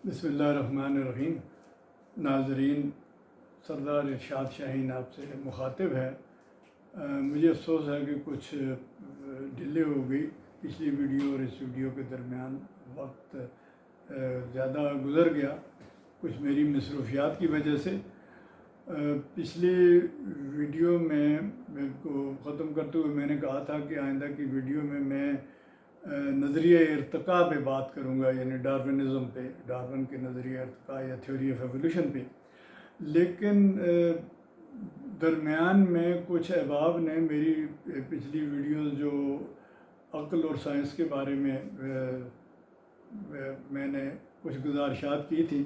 बिस्मिल्लाहिर्रहमानिर्रहीम। नाज़रीन, सरदार इरशाद शाहीन आपसे मुखातिब है। मुझे अफसोस है कि कुछ डिले हो गई। पिछली वीडियो और इस वीडियो के दरमियान वक्त ज़्यादा गुज़र गया, कुछ मेरी मसरूफियात की वजह से। पिछली वीडियो में को ख़त्म करते हुए मैंने कहा था कि आइंदा की वीडियो में मैं नज़रिया इर्तिक़ा पे बात करूँगा, यानी डार्विनिज़म पे, डार्विन के नज़रिया इर्तिक़ा या थ्योरी ऑफ एवोल्यूशन पे। लेकिन दरमियान में कुछ अहबाब ने मेरी पिछली वीडियोस जो अक्ल और साइंस के बारे में मैंने कुछ गुजारिशात की थी,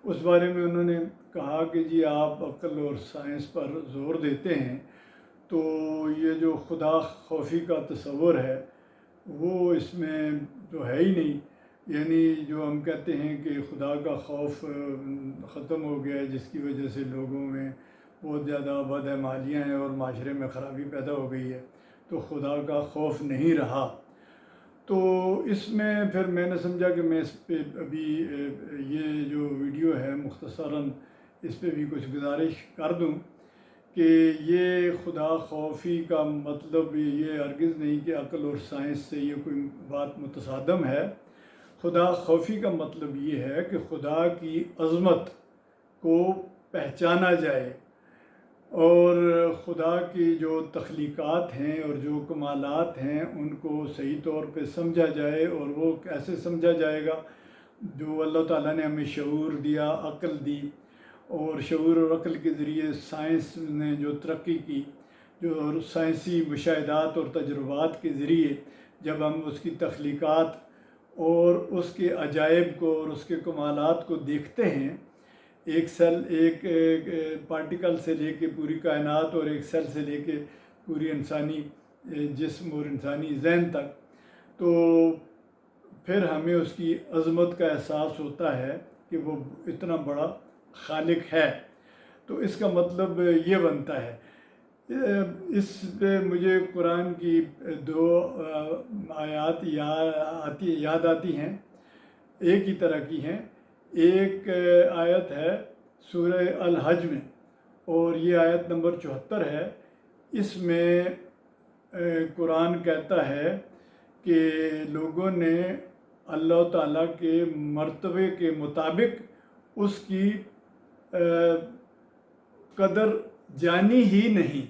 उस बारे में उन्होंने कहा कि जी आप अक्ल और साइंस पर ज़ोर देते हैं तो ये जो खुदा खौफी का तस्वुर है वो इसमें तो है ही नहीं। यानी जो हम कहते हैं कि खुदा का खौफ ख़त्म हो गया है, जिसकी वजह से लोगों में बहुत ज़्यादा बदअमालियाँ हैं और माशरे में ख़राबी पैदा हो गई है, तो खुदा का खौफ नहीं रहा। तो इसमें फिर मैंने समझा कि मैं इस पे अभी ये जो वीडियो है मुख्तसरन इस पे भी कुछ गुजारिश कर दूँ कि ये खुदा खौफी का मतलब ये हरगिज़ नहीं कि अक्ल और साइंस से ये कोई बात मुतसादम है। खुदा खौफी का मतलब ये है कि खुदा की अज़मत को पहचाना जाए और खुदा की जो तख्लीक़ात हैं और जो कमालात हैं उनको सही तौर पे समझा जाए। और वो कैसे समझा जाएगा? जो अल्लाह ताला ने हमें शऊर दिया, अक्ल दी, और शऊर और अक्ल के ज़रिए साइंस ने जो तरक्की की, जो साइंसी मुशाहिदात और तजुर्बात के ज़रिए जब हम उसकी तख्लीक़ात और उसके अजायब को और उसके कमालात को देखते हैं, एक सेल एक पार्टिकल से लेके पूरी कायनात और एक सेल से लेके पूरी इंसानी जिस्म और इंसानी ज़हन तक, तो फिर हमें उसकी अज़मत का एहसास होता है कि वो इतना बड़ा खालिक है। तो इसका मतलब ये बनता है। इस पे मुझे कुरान की दो आयत याद आती हैं, एक ही तरह की हैं। एक आयत है सूरह अल हज में और ये आयत नंबर 74 है। इसमें कुरान कहता है कि लोगों ने अल्लाह ताला के मर्तबे के मुताबिक उसकी कदर जानी ही नहीं।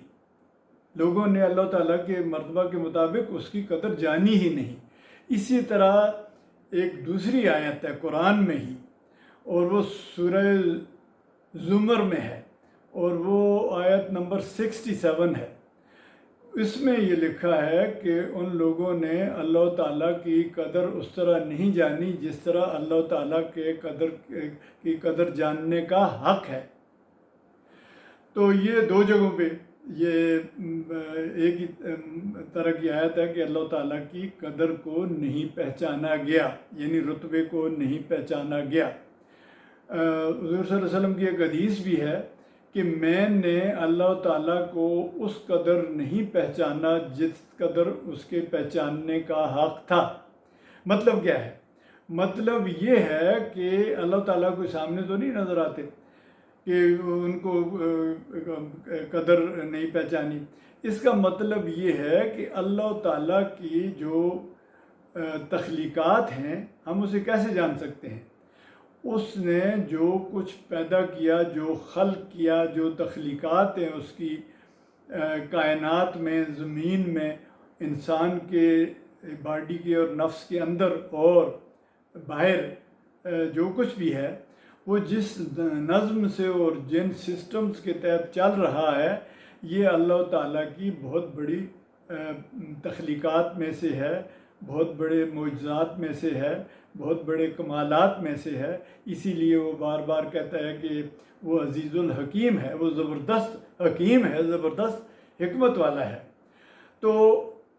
लोगों ने अल्लाह ताला के मर्तबा के मुताबिक उसकी कदर जानी ही नहीं। इसी तरह एक दूसरी आयत है कुरान में ही, और वो सूरह ज़ुमर में है और वो आयत नंबर 67 है। इसमें ये लिखा है कि उन लोगों ने अल्लाह ताला की कदर उस तरह नहीं जानी जिस तरह अल्लाह ताला के की कदर जानने का हक़ है। तो ये दो जगहों पे ये एक ही तरह की आयत है कि अल्लाह ताला की कदर को नहीं पहचाना गया, यानी रुतबे को नहीं पहचाना गया। हुज़ूर सल्लल्लाहु अलैहि वसल्लम की एक हदीस भी है कि मैंने अल्लाह ताला को उस कदर नहीं पहचाना जिस कदर उसके पहचानने का हक़ था। मतलब क्या है? मतलब ये है कि अल्लाह ताला को सामने तो नहीं नज़र आते कि उनको कदर नहीं पहचानी। इसका मतलब ये है कि अल्लाह ताला की जो तख्लीक़ात हैं हम उसे कैसे जान सकते हैं? उसने जो कुछ पैदा किया, जो खल्क़ किया, जो तख्लीक़ात हैं उसकी कायनात में, ज़मीन में, इंसान के बॉडी के और नफ्स के अंदर और बाहर जो कुछ भी है, वो जिस नज़्म से और जिन सिस्टम्स के तहत चल रहा है, ये अल्लाह ताला की बहुत बड़ी तख्लीक़ात में से है, बहुत बड़े मोजज़ात में से है, बहुत बड़े कमालात में से है। इसीलिए वो बार बार कहता है कि वो अज़ीज़ुल हकीम है, वो ज़बरदस्त हकीम है, ज़बरदस्त हिकमत वाला है। तो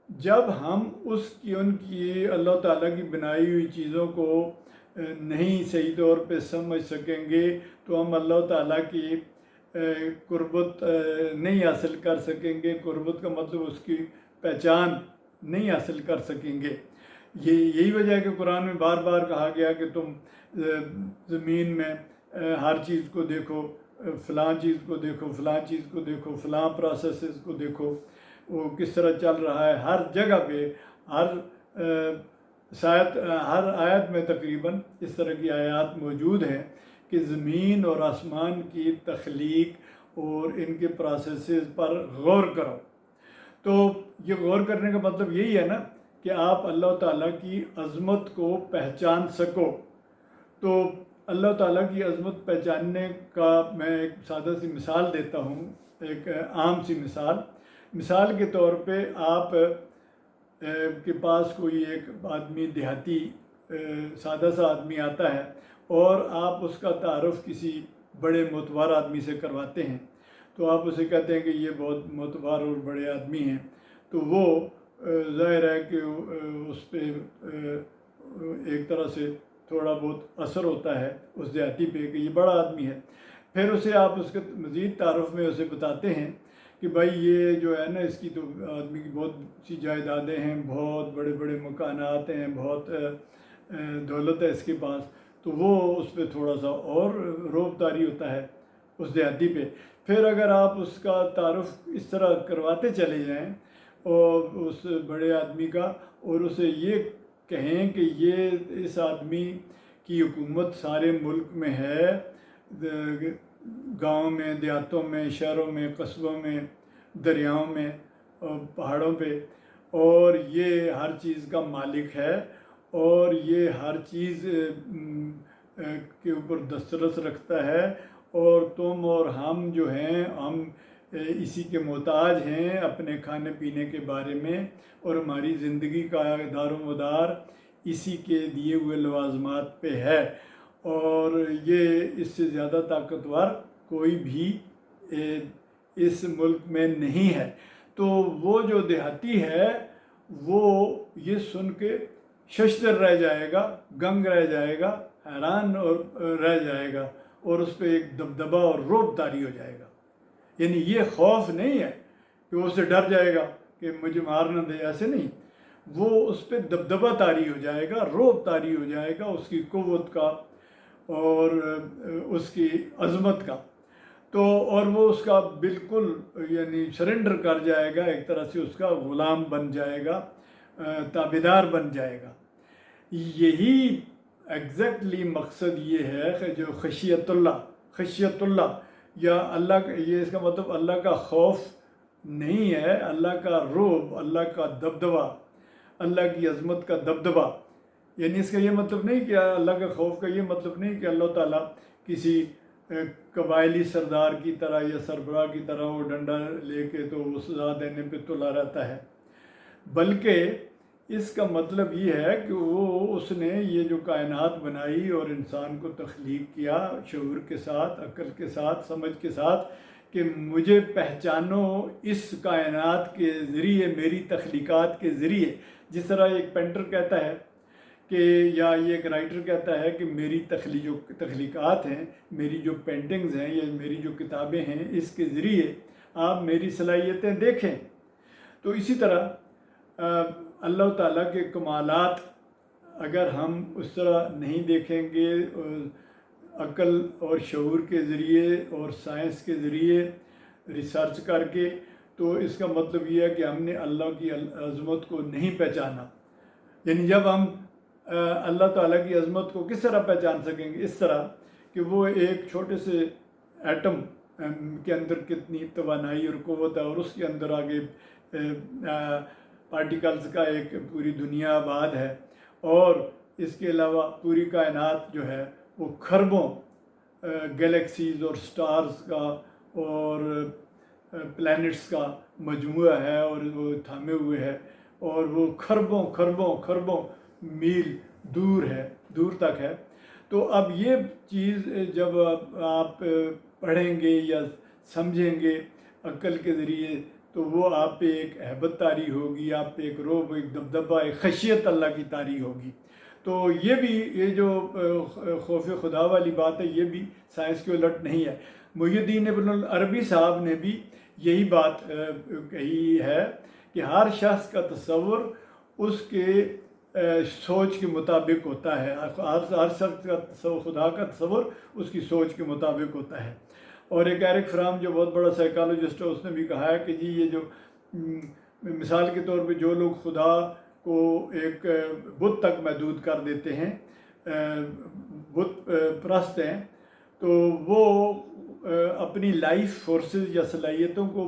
जब हम उनकी अल्लाह ताला की बनाई हुई चीज़ों को नहीं सही तौर पे समझ सकेंगे तो हम अल्लाह ताला की कुर्बत नहीं हासिल कर सकेंगे। कुर्बत का मतलब उसकी पहचान नहीं हासिल कर सकेंगे। यही वजह है कि कुरान में बार बार कहा गया कि तुम زمین میں ہر چیز کو دیکھو، فلاں چیز کو دیکھو، فلاں چیز کو دیکھو، فلاں پروسیسز کو دیکھو، وہ کس طرح چل رہا ہے۔ ہر جگہ پہ ہر آیت میں تقریباً اس طرح کی آیات موجود ہیں کہ زمین اور آسمان کی تخلیق اور ان کے پروسیسز پر غور کرو۔ تو یہ غور کرنے کا مطلب یہی ہے نا کہ آپ اللہ تعالیٰ کی عظمت کو پہچان سکو۔ تو اللہ تعالیٰ کی عظمت پہچاننے کا میں ایک سادہ سی مثال دیتا ہوں، ایک عام سی مثال کے طور پہ آپ کے پاس کوئی ایک آدمی دیہاتی سادہ سا آدمی آتا ہے اور آپ اس کا تعارف کسی بڑے معتبر آدمی سے کرواتے ہیں، تو آپ اسے کہتے ہیں کہ یہ بہت معتبر اور بڑے آدمی ہیں، تو وہ ظاہر ہے کہ اس پہ ایک طرح سے تھوڑا بہت اثر ہوتا ہے اس دیہاتی پہ کہ یہ بڑا آدمی ہے۔ پھر اسے آپ اس کے مزید تعارف میں اسے بتاتے ہیں کہ بھائی یہ جو ہے نا اس کی تو آدمی کی بہت سی جائیدادیں ہیں، بہت بڑے بڑے مکانات ہیں، بہت دولت ہے اس کے پاس، تو وہ اس پہ تھوڑا سا اور رعب طاری ہوتا ہے اس دیہاتی پہ۔ پھر اگر آپ اس کا تعارف اس طرح کرواتے چلے جائیں اور اس بڑے آدمی کا، اور اسے یہ کہیں کہ یہ اس آدمی کی حکومت سارے ملک میں ہے، گاؤں میں، دیہاتوں میں، شہروں میں، قصبوں میں، دریاؤں میں، پہاڑوں پہ، اور یہ ہر چیز کا مالک ہے اور یہ ہر چیز کے اوپر دسترس رکھتا ہے، اور تم اور ہم جو ہیں ہم اسی کے محتاج ہیں اپنے کھانے پینے کے بارے میں، اور ہماری زندگی کا دار و مدار اسی کے دیے ہوئے لوازمات پہ ہے، اور یہ اس سے زیادہ طاقتور کوئی بھی اس ملک میں نہیں ہے۔ تو وہ جو دیہاتی ہے وہ یہ سن کے ششدر رہ جائے گا، گنگ رہ جائے گا، حیران اور رہ جائے گا، اور اس پہ ایک دبدبہ اور رعب طاری ہو جائے گا۔ یعنی یہ خوف نہیں ہے کہ وہ اسے ڈر جائے گا کہ مجھے مار نہ دے، ایسے نہیں، وہ اس پہ دبدبہ طاری ہو جائے گا، رعب طاری ہو جائے گا اس کی قوت کا اور اس کی عظمت کا۔ تو اور وہ اس کا بالکل یعنی سرنڈر کر جائے گا، ایک طرح سے اس کا غلام بن جائے گا، تابعدار بن جائے گا۔ یہی ایگزیکٹلی مقصد یہ ہے کہ جو خشیت اللہ یا اللہ، یہ اس کا مطلب اللہ کا خوف نہیں ہے، اللہ کا رعب، اللہ کا دبدبہ، اللہ کی عظمت کا دبدبہ۔ یعنی اس کا یہ مطلب نہیں کہ اللہ کے خوف کا یہ مطلب نہیں کہ اللہ تعالیٰ کسی قبائلی سردار کی طرح یا سربراہ کی طرح وہ ڈنڈا لے کے تو وہ سزا دینے پہ تلا رہتا ہے، بلکہ اس کا مطلب یہ ہے کہ اس نے یہ جو کائنات بنائی اور انسان کو تخلیق کیا شعور کے ساتھ، عقل کے ساتھ، سمجھ کے ساتھ، کہ مجھے پہچانو اس کائنات کے ذریعے، میری تخلیقات کے ذریعے۔ جس طرح ایک پینٹر کہتا ہے کہ یا یہ ایک رائٹر کہتا ہے کہ میری جو تخلیقات ہیں، میری جو پینٹنگز ہیں یا میری جو کتابیں ہیں، اس کے ذریعے آپ میری صلاحیتیں دیکھیں۔ تو اسی طرح اللہ تعالیٰ کے کمالات اگر ہم اس طرح نہیں دیکھیں گے عقل اور شعور کے ذریعے اور سائنس کے ذریعے ریسرچ کر کے، تو اس کا مطلب یہ ہے کہ ہم نے اللہ کی عظمت کو نہیں پہچانا۔ یعنی جب ہم اللہ تعالیٰ کی عظمت کو کس طرح پہچان سکیں گے؟ اس طرح کہ وہ ایک چھوٹے سے ایٹم کے اندر کتنی توانائی اور قوت ہے، اور اس کے اندر آگے پارٹیکلز کا ایک پوری دنیا آباد ہے، اور اس کے علاوہ پوری کائنات جو ہے وہ خربوں گلیکسیز اور سٹارز کا اور پلینٹس کا مجموعہ ہے، اور وہ تھامے ہوئے ہے، اور وہ خربوں میل دور تک ہے۔ تو اب یہ چیز جب آپ پڑھیں گے یا سمجھیں گے عقل کے ذریعے، تو وہ آپ پہ ایک ہیبت طاری ہوگی، آپ پہ ایک رعب، ایک دبدبہ، ایک خشیت اللہ کی طاری ہوگی۔ تو یہ جو خوف خدا والی بات ہے، یہ بھی سائنس کے الٹ نہیں ہے۔ محی الدین ابن العربی صاحب نے بھی یہی بات کہی ہے کہ ہر شخص کا تصور اس کے सोच के मुताबिक होता है। हर शख्स का खुदा का तस्वुर उसकी सोच के मुताबिक होता है। और एक एरिक फ्राम जो बहुत बड़ा साइकोलॉजिस्ट है, उसने भी कहा है कि जी ये जो मिसाल के तौर पे जो लोग खुदा को एक बुत तक महदूद कर देते हैं, बुत परस्त हैं, तो वो अपनी लाइफ फोर्सेस या सलाहियतों को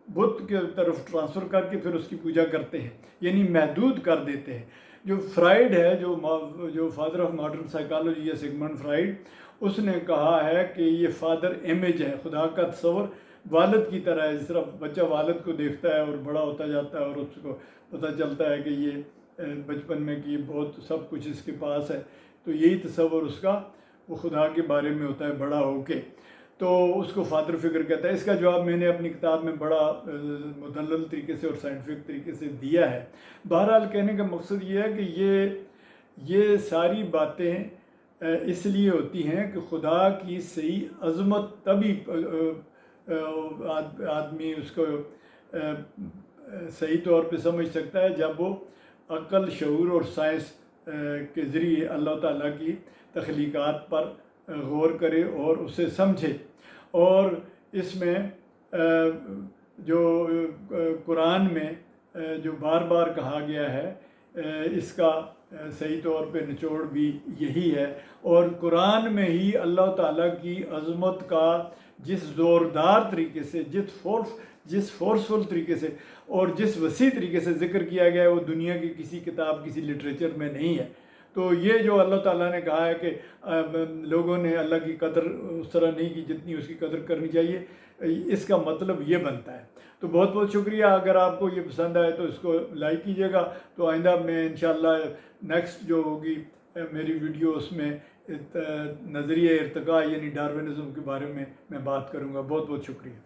बुत के तरफ ट्रांसफ़र करके फिर उसकी पूजा करते हैं, यानी महदूद कर देते हैं। जो फ्राइड है, जो फादर ऑफ मॉडर्न साइकोलॉजी है, सिगमंड फ्राइड, उसने कहा है कि ये फादर इमेज है, खुदा का तस्वर वालिद की तरह है। जिस तरह बच्चा वालिद को देखता है और बड़ा होता जाता है और उसको पता चलता है कि ये बचपन में कि ये बहुत सब कुछ इसके पास है, तो यही तस्वर उसका वो खुदा के बारे में होता है बड़ा होके, तो उसको फादर फिगर कहता है। इसका जवाब मैंने अपनी किताब में बड़ा मुदल्लल तरीके से और साइंटिफिक तरीके से दिया है। बहरहाल कहने का मकसद ये है कि ये सारी बातें इसलिए होती हैं कि खुदा की सही अज़मत तभी आदमी उसको सही तौर पे समझ सकता है जब वो अक्ल, शऊर और साइंस के ज़रिए अल्लाह ताला की तख्लीक़ात पर गौर करे और उसे समझे। और इसमें जो कुरान में जो बार बार कहा गया है, इसका सही तौर पे निचोड़ भी यही है। और कुरान में ही अल्लाह ताला की अज़मत का जिस ज़ोरदार तरीके से, जिस फोर्सफुल तरीके से और जिस वसी तरीके से ज़िक्र किया गया है, वो दुनिया की किसी किताब, किसी लिटरेचर में नहीं है। तो ये जो अल्लाह ताला ने कहा है कि लोगों ने अल्लाह की कदर उस तरह नहीं की जितनी उसकी कदर करनी चाहिए, इसका मतलब ये बनता है। तो बहुत बहुत शुक्रिया। अगर आपको ये पसंद आए तो इसको लाइक कीजिएगा। तो आइंदा मैं इंशाअल्लाह नेक्स्ट जो होगी मेरी वीडियो, उसमें नज़रिया इर्तिका यानी डार्विनिज़म के बारे में मैं बात करूँगा। बहुत बहुत शुक्रिया।